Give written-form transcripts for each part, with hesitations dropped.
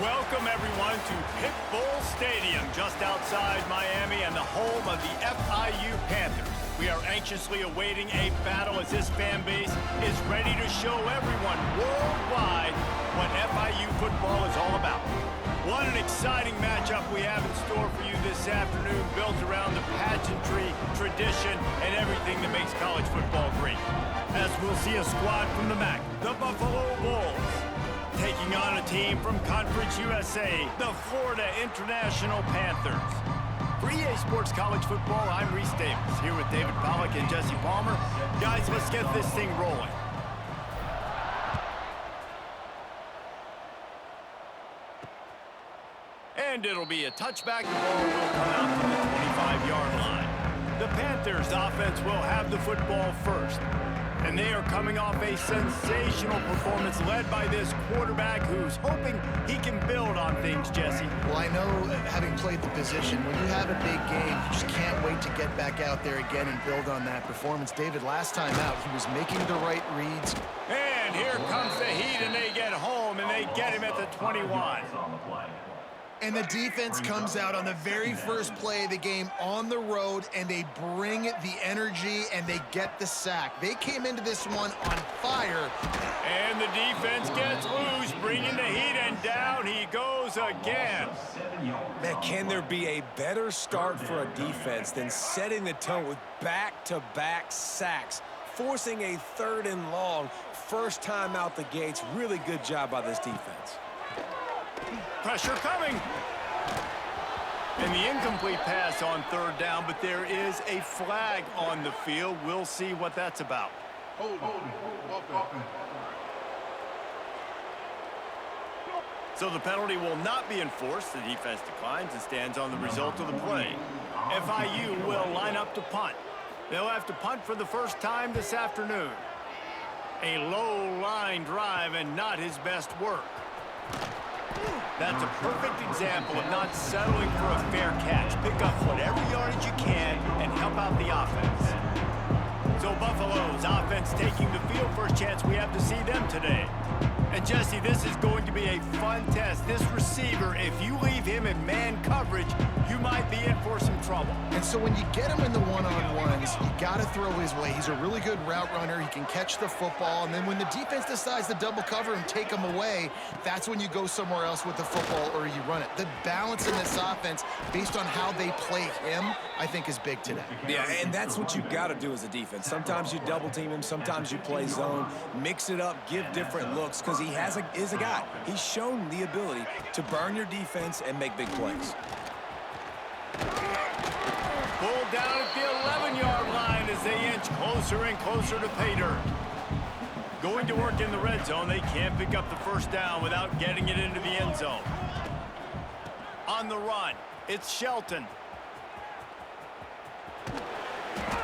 Welcome, everyone, to Pitbull Stadium, just outside Miami and the home of the FIU Panthers. We are anxiously awaiting a battle as this fan base is ready to show everyone worldwide what FIU football is all about. What an exciting matchup we have in store for you this afternoon, built around the pageantry, tradition, and everything that makes college football great. As we'll see a squad from the MAC, the Buffalo Bulls, taking on a team from Conference USA, the Florida International Panthers. For EA Sports College Football, I'm Reese Davis, here with David Pollack and Jesse Palmer. Guys, let's get this thing rolling. And it'll be a touchback. The ball will come out from the 25-yard line. The Panthers offense will have the football first. And they are coming off a sensational performance led by this quarterback who's hoping he can build on things, Jesse. Well, I know, having played the position, when you have a big game, you just can't wait to get back out there again and build on that performance. David, last time out, he was making the right reads. And here comes the heat, and they get home, and they get him at the 21. And the defense comes out on the very first play of the game on the road, and they bring the energy, and they get the sack. They came into this one on fire. And the defense gets loose, bringing the heat, and down he goes again. Man, can there be a better start for a defense than setting the tone with back-to-back sacks, forcing a 3rd and long, first time out the gates? Really good job by this defense. Pressure coming. And the incomplete pass on 3rd down, but there is a flag on the field. We'll see what that's about. So the penalty will not be enforced. The defense declines and stands on the result of the play. FIU will line up to punt. They'll have to punt for the first time this afternoon. A low line drive and not his best work. That's a perfect example of not settling for a fair catch. Pick up whatever yardage you can and help out the offense. So Buffalo's offense taking the field. First chance we have to see them today. And Jesse, this is going to be a fun test. This receiver, if you leave him in man coverage, you might be in for some trouble. And so when you get him in the one-on-ones, you got to throw his way. He's a really good route runner. He can catch the football. And then when the defense decides to double cover and take him away, that's when you go somewhere else with the football or you run it. The balance in this offense, based on how they play him, I think is big today. Yeah, and that's what you got to do as a defense. Sometimes you double team him, sometimes you play zone, mix it up, give different looks, because he is a guy. He's shown the ability to burn your defense and make big plays. Pulled down at the 11-yard line as they inch closer and closer to pay dirt. Going to work in the red zone, they can't pick up the first down without getting it into the end zone. On the run, it's Shelton.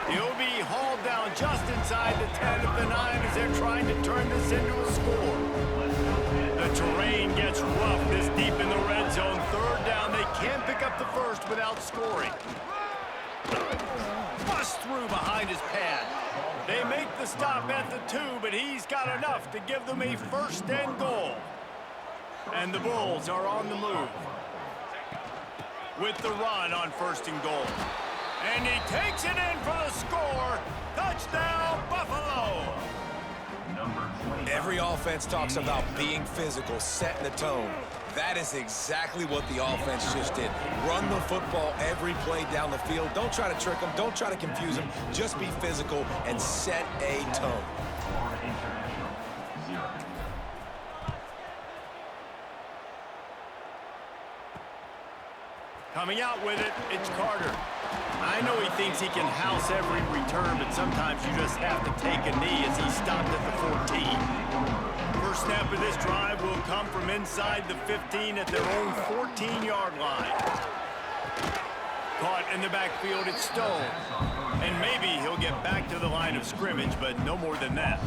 He'll be hauled down just inside the 10 of the 9 as they're trying to turn this into a score. The terrain gets rough this deep in the red zone. 3rd down, they can't pick up the first without scoring. Bust through behind his pad. They make the stop at the 2, but he's got enough to give them a 1st and goal. And the Bulls are on the move with the run on 1st and goal. And he takes it in for the score. Touchdown, Buffalo! Every offense talks about being physical, setting the tone. That is exactly what the offense just did. Run the football every play down the field. Don't try to trick them. Don't try to confuse them. Just be physical and set a tone. Coming out with it, it's Carter. I know he thinks he can house every return, but sometimes you just have to take a knee as he stopped at the 14. First snap of this drive will come from inside the 15 at their own 14-yard line. Caught in the backfield, it's Stone. And maybe he'll get back to the line of scrimmage, but no more than that.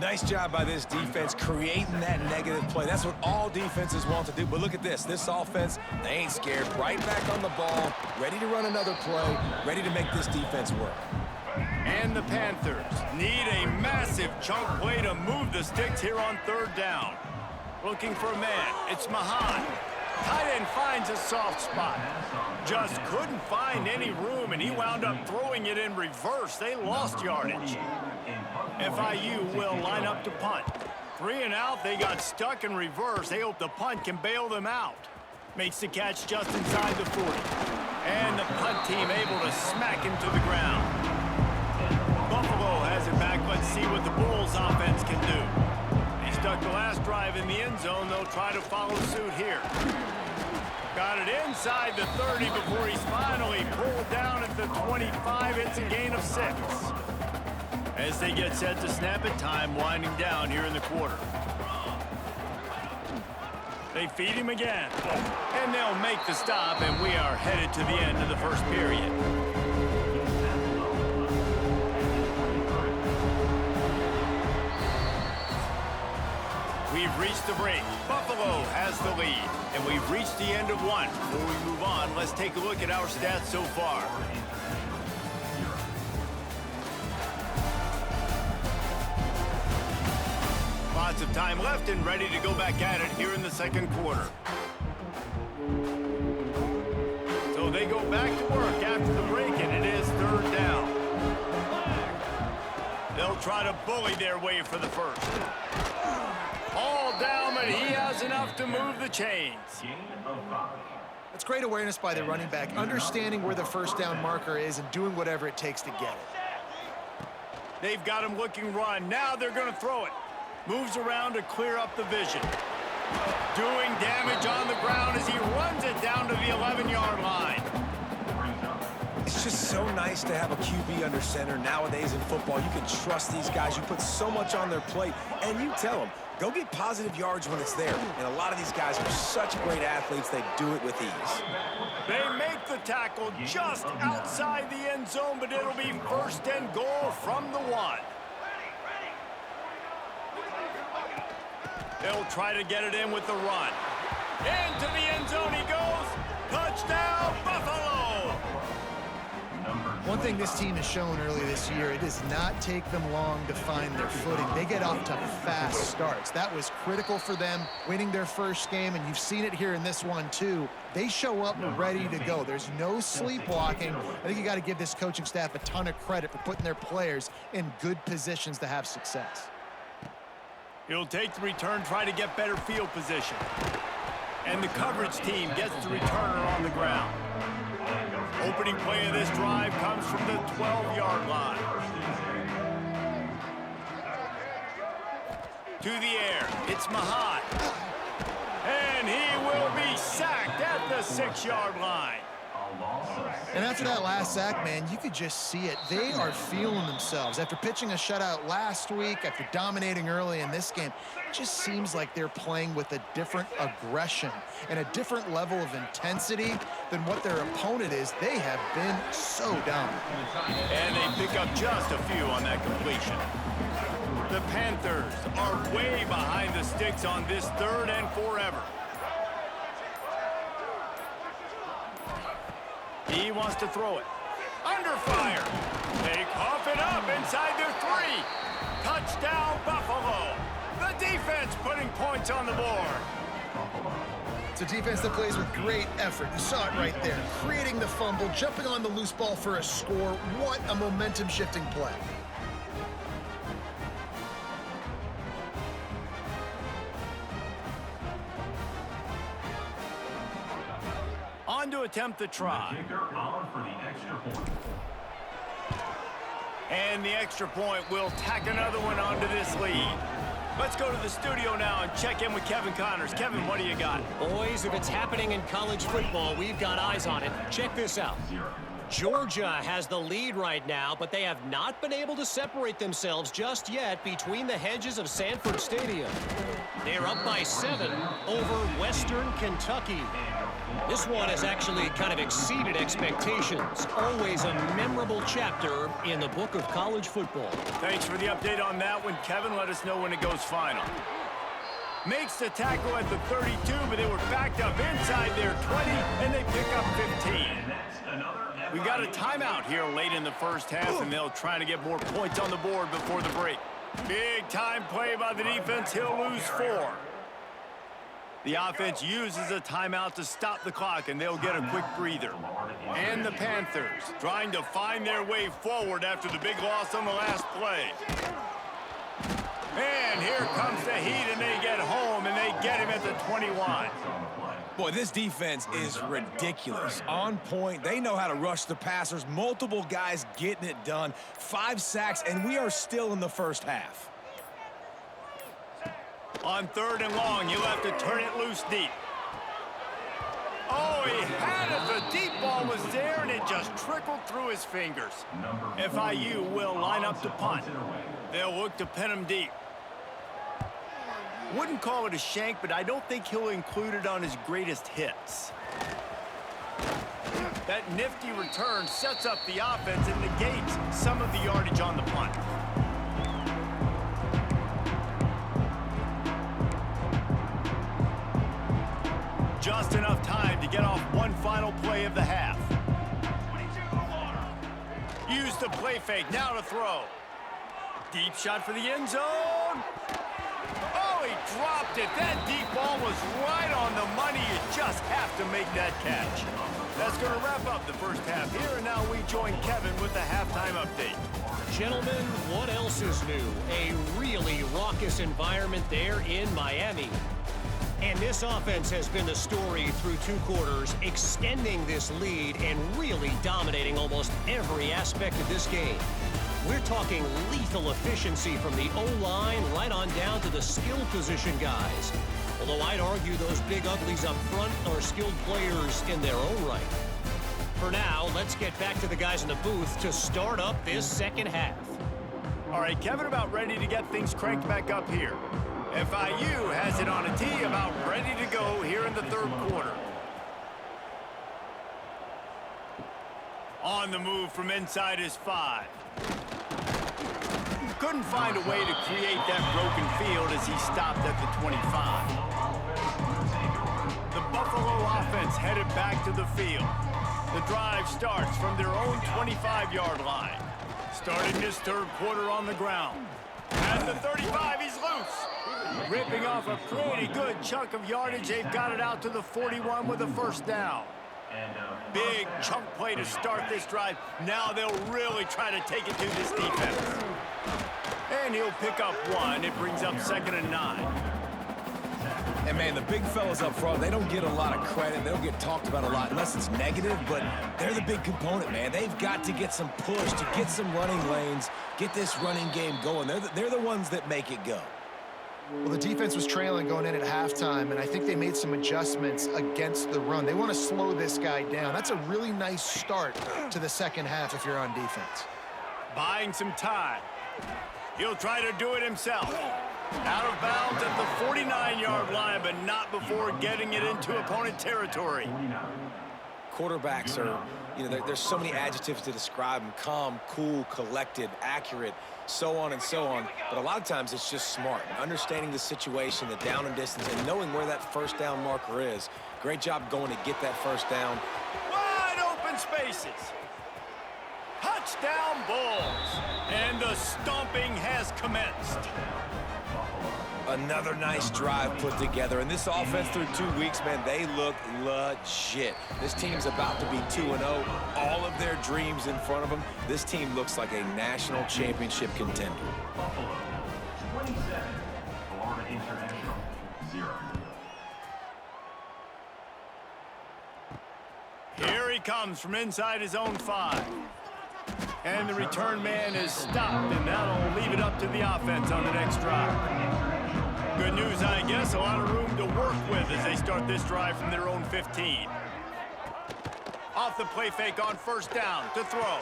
Nice job by this defense creating that negative play. That's what all defenses want to do. But look at this. This offense, they ain't scared. Right back on the ball, ready to run another play, ready to make this defense work. And the Panthers need a massive chunk play to move the sticks here on 3rd down. Looking for a man. It's Mahan. Tight end finds a soft spot. Just couldn't find any room, and he wound up throwing it in reverse. They lost yardage. FIU will line up to punt. 3 and out. They got stuck in reverse. They hope the punt can bail them out. Makes the catch just inside the 40. And the punt team able to smack him to the ground. Buffalo has it back. Let's see what the Bulls offense can do. He stuck the last drive in the end zone. They'll try to follow suit here. Got it inside the 30 before he's finally pulled down at the 25. It's a gain of 6. As they get set to snap it, time winding down here in the quarter. They feed him again. And they'll make the stop, and we are headed to the end of the first period. We've reached the break. Buffalo has the lead, and we've reached the end of one. Before we move on, let's take a look at our stats so far. Lots of time left and ready to go back at it here in the second quarter. So they go back to work after the break, and it is 3rd down. They'll try to bully their way for the first. All down, but he has enough to move the chains. That's great awareness by the running back, understanding where the first down marker is and doing whatever it takes to get it. They've got him looking run. Now they're going to throw it. Moves around to clear up the vision. Doing damage on the ground as he runs it down to the 11-yard line. It's just so nice to have a QB under center nowadays in football. You can trust these guys. You put so much on their plate, and you tell them, go get positive yards when it's there. And a lot of these guys are such great athletes, they do it with ease. They make the tackle just outside the end zone, but it'll be 1st and goal from the 1. They'll try to get it in with the run. Into the end zone he goes. Touchdown, Buffalo! One thing this team has shown early this year, it does not take them long to find their footing. They get off to fast starts. That was critical for them winning their first game, and you've seen it here in this one too. They show up ready to go. There's no sleepwalking. I think you got to give this coaching staff a ton of credit for putting their players in good positions to have success. He'll take the return, try to get better field position. And the coverage team gets the returner on the ground. Opening play of this drive comes from the 12-yard line. To the air, it's Mahan. And he will be sacked at the 6-yard line. And after that last sack, man, you could just see it. They are feeling themselves. After pitching a shutout last week, after dominating early in this game, it just seems like they're playing with a different aggression and a different level of intensity than what their opponent is. They have been so dominant. And they pick up just a few on that completion. The Panthers are way behind the sticks on this 3rd and forever. He wants to throw it. Under fire. They cough it up inside their 3. Touchdown, Buffalo. The defense putting points on the board. It's a defense that plays with great effort. You saw it right there. Creating the fumble, jumping on the loose ball for a score. What a momentum-shifting play. On to attempt the try. And the extra point will tack another one onto this lead. Let's go to the studio now and check in with Kevin Connors. Kevin, what do you got? Boys, if it's happening in college football, we've got eyes on it. Check this out. Georgia has the lead right now, but they have not been able to separate themselves just yet between the hedges of Sanford Stadium. They're up by 7 over Western Kentucky. This one has actually kind of exceeded expectations. Always a memorable chapter in the book of college football. Thanks for the update on that one, Kevin. Let us know when it goes final. Makes the tackle at the 32, but they were backed up inside their 20, and they pick up 15. We got a timeout here late in the first half, and they'll try to get more points on the board before the break. Big time play by the defense. He'll lose 4. The offense uses a timeout to stop the clock, and they'll get a quick breather. And the Panthers trying to find their way forward after the big loss on the last play. And here comes the Heat, and they get home, and they get him at the 21. Boy, this defense is ridiculous. On point. They know how to rush the passers. Multiple guys getting it done. 5 sacks, and we are still in the first half. On 3rd and long, he'll have to turn it loose deep. Oh, he had it. The deep ball was there, and it just trickled through his fingers. FIU will line up to punt. They'll look to pin him deep. Wouldn't call it a shank, but I don't think he'll include it on his greatest hits. That nifty return sets up the offense and negates some of the yardage on the punt. Just enough time to get off one final play of the half. Use the play fake, now to throw. Deep shot for the end zone. Oh, he dropped it. That deep ball was right on the money. You just have to make that catch. That's going to wrap up the first half here, and now we join Kevin with the halftime update. Gentlemen, what else is new? A really raucous environment there in Miami. And this offense has been the story through 2 quarters, extending this lead and really dominating almost every aspect of this game. We're talking lethal efficiency from the O-line right on down to the skill position guys. Although I'd argue those big uglies up front are skilled players in their own right. For now, let's get back to the guys in the booth to start up this second half. All right, Kevin, about ready to get things cranked back up here. FIU has it on a tee, about ready to go here in the 3rd quarter. On the move from inside his 5. Couldn't find a way to create that broken field as he stopped at the 25. The Buffalo offense headed back to the field. The drive starts from their own 25-yard line. Starting this 3rd quarter on the ground. At the 35, he's loose. Ripping off a pretty good chunk of yardage. They've got it out to the 41 with a first down. Big chunk play to start this drive. Now they'll really try to take it to this defense. And he'll pick up 1. It brings up 2nd and 9. And, man, the big fellas up front, they don't get a lot of credit. They don't get talked about a lot unless it's negative, but they're the big component, man. They've got to get some push, to get some running lanes, get this running game going. They're the ones that make it go. Well, the defense was trailing going in at halftime, and I think they made some adjustments against the run. They want to slow this guy down. That's a really nice start to the second half if you're on defense. Buying some time. He'll try to do it himself. Out of bounds at the 49-yard line, but not before getting it into opponent territory. Quarterbacks are, there's so many adjectives to describe them. Calm, cool, collected, accurate, so on and so on. But a lot of times it's just smart. Understanding the situation, the down and distance, and knowing where that first down marker is. Great job going to get that first down. Wide open spaces. Touchdown Bulls. And the stomping has commenced. Another nice drive put together. And this offense through 2 weeks, man, they look legit. This team's about to be 2-0. All of their dreams in front of them. This team looks like a national championship contender. Buffalo, 27, Florida International, 0. Here he comes from inside his own 5. And the return man is stopped, and that'll leave it up to the offense on the next drive. Good news, I guess. A lot of room to work with as they start this drive from their own 15. Off the play fake on first down to throw.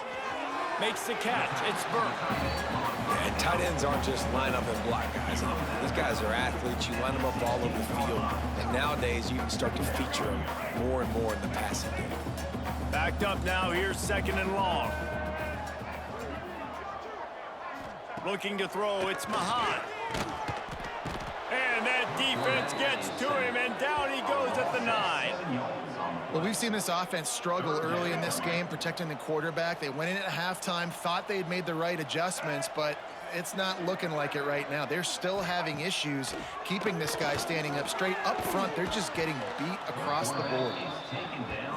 Makes the catch. It's Burke. Yeah, tight ends aren't just line up and block guys. These guys are athletes. You line them up all over the field. And nowadays, you can start to feature them more and more in the passing game. Backed up now. Here's 2nd and long. Looking to throw. It's Mahan. And that defense gets to him, and down he goes at the 9. Well, we've seen this offense struggle early in this game, protecting the quarterback. They went in at halftime, thought they'd made the right adjustments, but it's not looking like it right now. They're still having issues keeping this guy standing up straight. Up front, they're just getting beat across the board.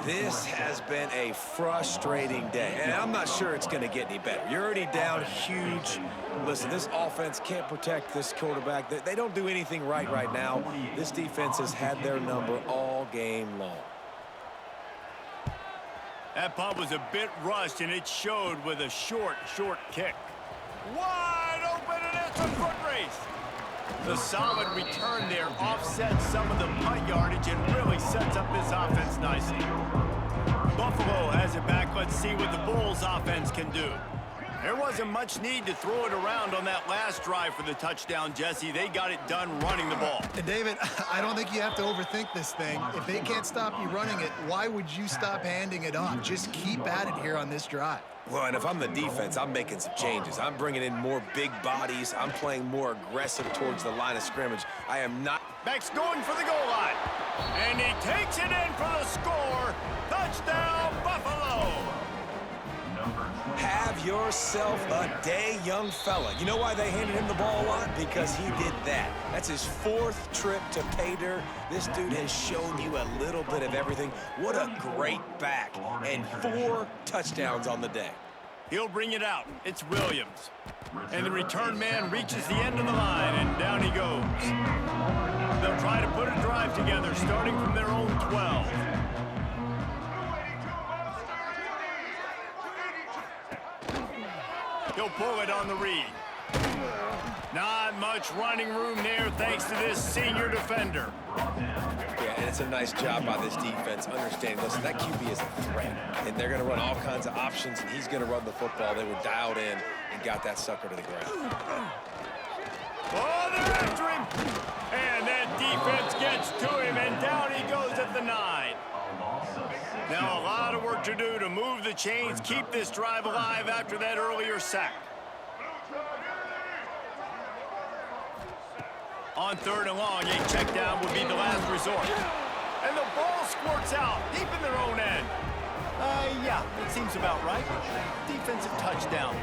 This has been a frustrating day, and I'm not sure it's going to get any better. You're already down huge. Listen, this offense can't protect this quarterback. They don't do anything right now. This defense has had their number all game long. That punt was a bit rushed, and it showed with a short kick. Wide open, and it's a foot race. The solid return there offsets some of the punt yardage and really sets up this offense nicely. Buffalo has it back. Let's see what the Bulls offense can do. There wasn't much need to throw it around on that last drive for the touchdown, Jesse. They got it done running the ball. And David, I don't think you have to overthink this thing. If they can't stop you running it, why would you stop handing it off? Just keep at it here on this drive. Well, and if I'm the defense, I'm making some changes. I'm bringing in more big bodies. I'm playing more aggressive towards the line of scrimmage. I am not... Beck's going for the goal line. And he takes it in for the score. Touchdown, Buffalo. Have yourself a day, young fella. You know why they handed him the ball a lot? Because he did that. That's his 4th trip to pay dirt. This dude has shown you a little bit of everything. What a great back. And 4 touchdowns on the day. He'll bring it out. It's Williams. And the return man reaches the end of the line, and down he goes. They'll try to put a drive together, starting from their own 12. He'll pull it on the read. Not much running room there thanks to this senior defender. Yeah, and it's a nice job by this defense understanding, listen, that QB is a threat. And they're going to run all kinds of options, and he's going to run the football. They were dialed in and got that sucker to the ground. Oh, they're after him. And that defense gets to him, and down he goes at the 9. Now a lot of work to do to move the chains, keep this drive alive after that earlier sack. On 3rd and long, a check down would be the last resort. And the ball squirts out deep in their own end. Yeah, it seems about right. Defensive touchdown.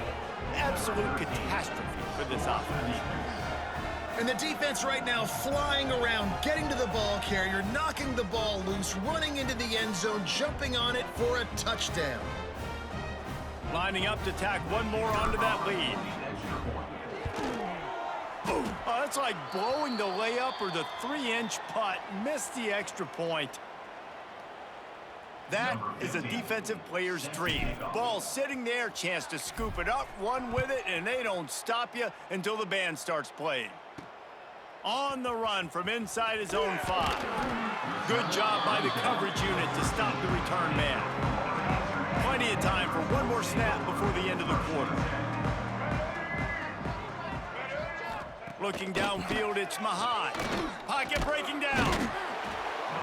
Absolute catastrophe for this offense. And the defense right now flying around, getting to the ball carrier, knocking the ball loose, running into the end zone, jumping on it for a touchdown. Lining up to tack one more onto that lead. Oh, that's like blowing the layup or the 3-inch putt. Missed the extra point. That is a defensive player's dream. Ball sitting there, chance to scoop it up, run with it, and they don't stop you until the band starts playing. On the run from inside his own 5. Good job by the coverage unit to stop the return man. Plenty of time for one more snap before the end of the quarter. Looking downfield, it's Mahan. Pocket breaking down.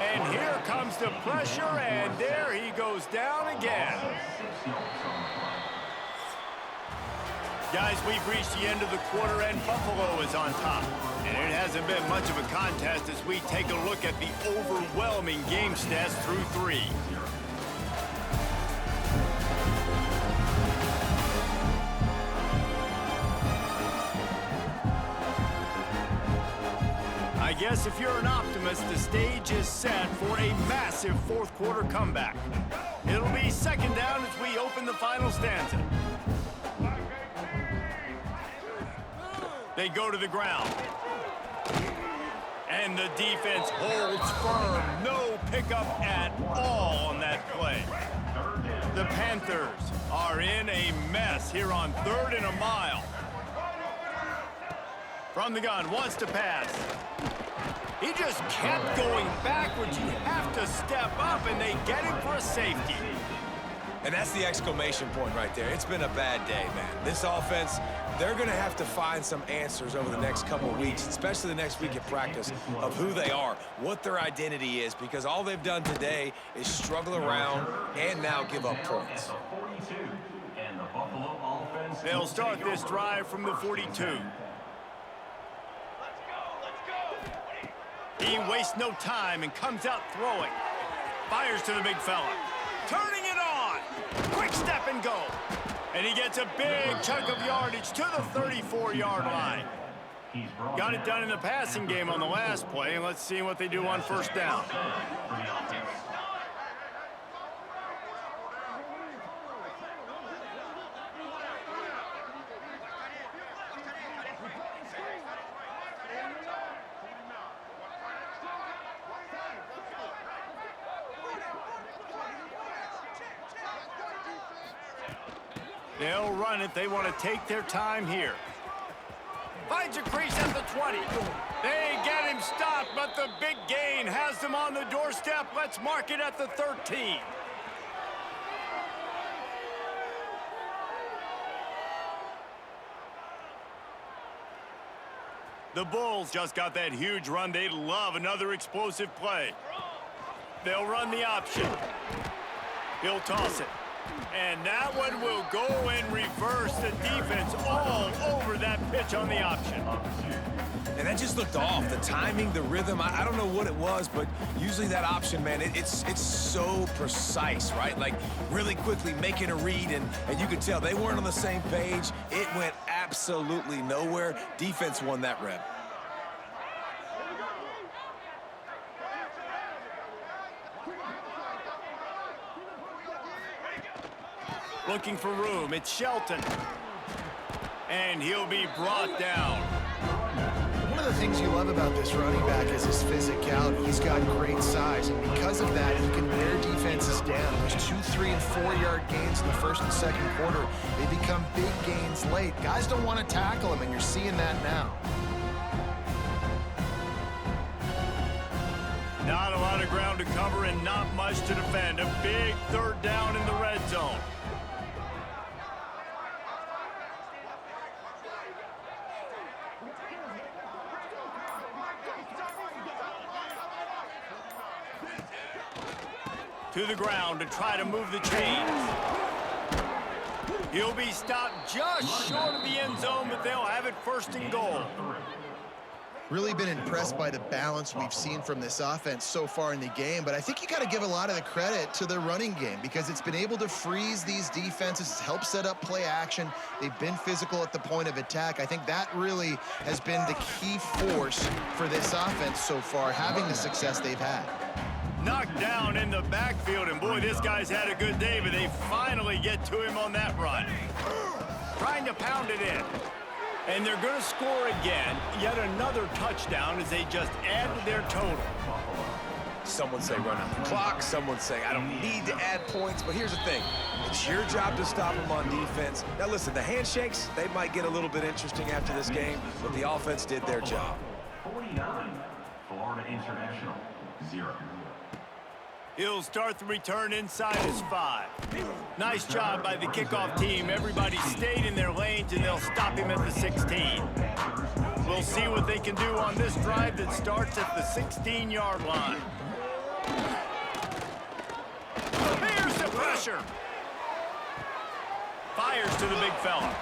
And here comes the pressure, and there he goes down again. Guys, we've reached the end of the quarter, and Buffalo is on top. And it hasn't been much of a contest as we take a look at the overwhelming game stats through 3. I guess if you're an optimist, the stage is set for a massive 4th quarter comeback. It'll be 2nd down as we open the final stanza. They go to the ground. And the defense holds firm. No pickup at all on that play. The Panthers are in a mess here on 3rd and a mile. From the gun, wants to pass. He just kept going backwards. You have to step up, and they get him for a safety. And that's the exclamation point right there. It's been a bad day, man. This offense, they're going to have to find some answers over the next couple of weeks, especially the next week at practice, of who they are, what their identity is, because all they've done today is struggle around and now give up points. They'll start this drive from the 42. He wastes no time and comes out throwing. Fires to the big fella. Turning it on. Quick step and go. And he gets a big chunk of yardage to the 34-yard line. Got it done in the passing game on the last play, and let's see what they do on first down. They'll run it. They want to take their time here. Finds a crease at the 20. They get him stopped, but the big gain has them on the doorstep. Let's mark it at the 13. The Bulls just got that huge run. They love another explosive play. They'll run the option. He'll toss it. And that one will go in reverse. The defense all over that pitch on the option. And that just looked off. The timing, the rhythm, I don't know what it was, but usually that option, man, it's so precise, right? Like really quickly making a read, and you could tell they weren't on the same page. It went absolutely nowhere. Defense won that rep. Looking for room. It's Shelton. And he'll be brought down. One of the things you love about this running back is his physicality. He's got great size, and because of that, he can wear defenses down. There's 2, 3, and 4-yard gains in the first and second quarter. They become big gains late. Guys don't want to tackle him, and you're seeing that now. Not a lot of ground to cover and not much to defend. A big third down in the red zone. To the ground to try to move the chains. He'll be stopped just short of the end zone, but they'll have it first and goal. Really been impressed by the balance we've seen from this offense so far in the game, but I think you got to give a lot of the credit to the running game because it's been able to freeze these defenses, help set up play action. They've been physical at the point of attack. I think that really has been the key force for this offense so far, having the success they've had. Knocked down in the backfield, and boy, this guy's had a good day, but they finally get to him on that run. Trying to pound it in. And they're going to score again. Yet another touchdown as they just add to their total. Someone say run out the clock. Someone say I don't need to add points. But here's the thing. It's your job to stop them on defense. Now listen, the handshakes, they might get a little bit interesting after this game, but the offense did their job. 49, Florida International, 0. He'll start the return inside his 5. Nice job by the kickoff team. Everybody stayed in their lanes, and they'll stop him at the 16. We'll see what they can do on this drive that starts at the 16-yard line. Here's the pressure. Fires to the big fella.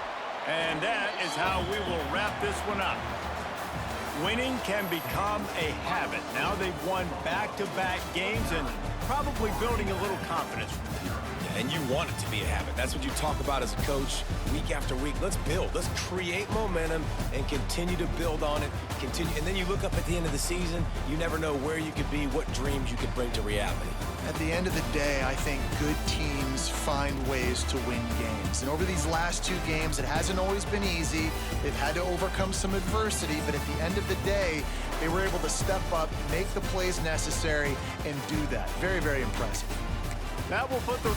And that is how we will wrap this one up. Winning can become a habit. Now they've won back-to-back games and probably building a little confidence. And you want it to be a habit. That's what you talk about as a coach week after week. Let's build. Let's create momentum and continue to build on it. And then you look up at the end of the season, you never know where you could be, what dreams you could bring to reality. At the end of the day, I think good teams find ways to win games. And over these last 2 games, it hasn't always been easy. They've had to overcome some adversity, but at the end of the day, they were able to step up, make the plays necessary, and do that. Very, very impressive. That will put the...